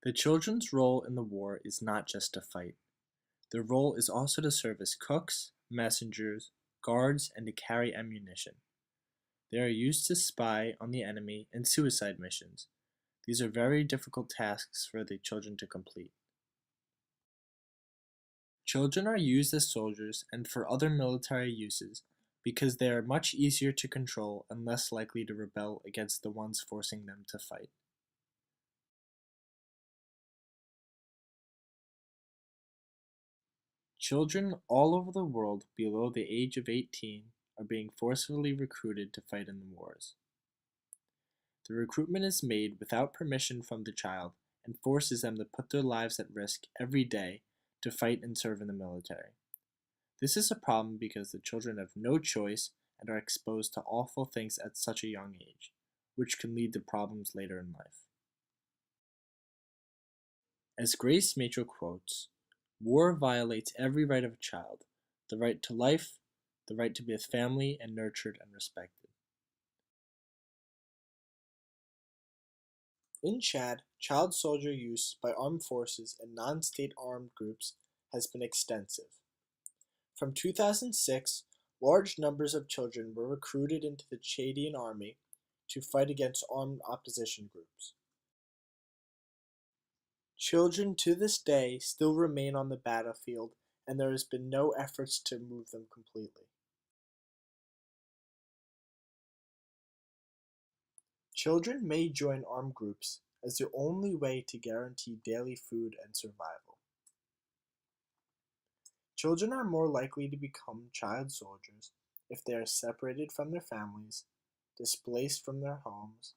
The children's role in the war is not just to fight. Their role is also to serve as cooks, messengers, guards, and to carry ammunition. They are used to spy on the enemy and suicide missions. These are very difficult tasks for the children to complete. Children are used as soldiers and for other military uses because they are much easier to control and less likely to rebel against the ones forcing them to fight. Children all over the world below the age of 18 are being forcefully recruited to fight in the wars. The recruitment is made without permission from the child and forces them to put their lives at risk every day to fight and serve in the military. This is a problem because the children have no choice and are exposed to awful things at such a young age, which can lead to problems later in life. As Grace Machel quotes, "War violates every right of a child, the right to life, the right to be with family and nurtured and respected." In Chad, child soldier use by armed forces and non-state armed groups has been extensive. From 2006, large numbers of children were recruited into the Chadian army to fight against armed opposition groups. Children to this day still remain on the battlefield, and there has been no efforts to move them completely. Children may join armed groups as the only way to guarantee daily food and survival. Children are more likely to become child soldiers if they are separated from their families, displaced from their homes,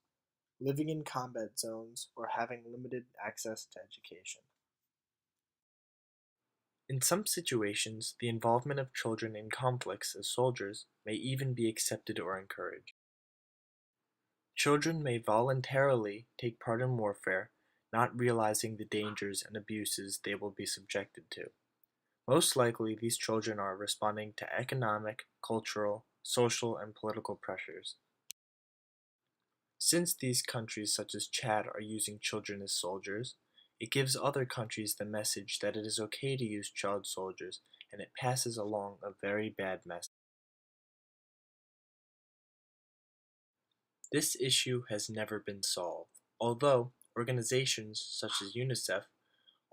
living in combat zones, or having limited access to education. In some situations, the involvement of children in conflicts as soldiers may even be accepted or encouraged. Children may voluntarily take part in warfare, not realizing the dangers and abuses they will be subjected to. Most likely, these children are responding to economic, cultural, social, and political pressures. Since these countries such as Chad are using children as soldiers, it gives other countries the message that it is okay to use child soldiers, and it passes along a very bad message. This issue has never been solved, although organizations such as UNICEF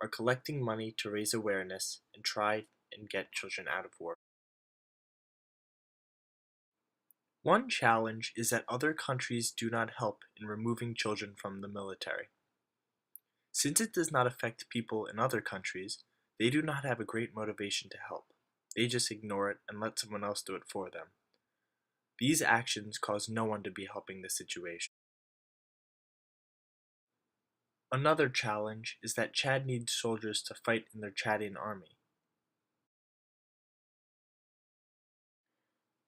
are collecting money to raise awareness and try and get children out of war. One challenge is that other countries do not help in removing children from the military. Since it does not affect people in other countries, they do not have a great motivation to help. They just ignore it and let someone else do it for them. These actions cause no one to be helping the situation. Another challenge is that Chad needs soldiers to fight in their Chadian army.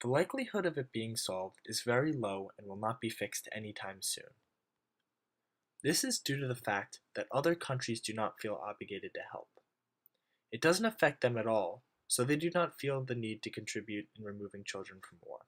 The likelihood of it being solved is very low and will not be fixed anytime soon. This is due to the fact that other countries do not feel obligated to help. It doesn't affect them at all, so they do not feel the need to contribute in removing children from war.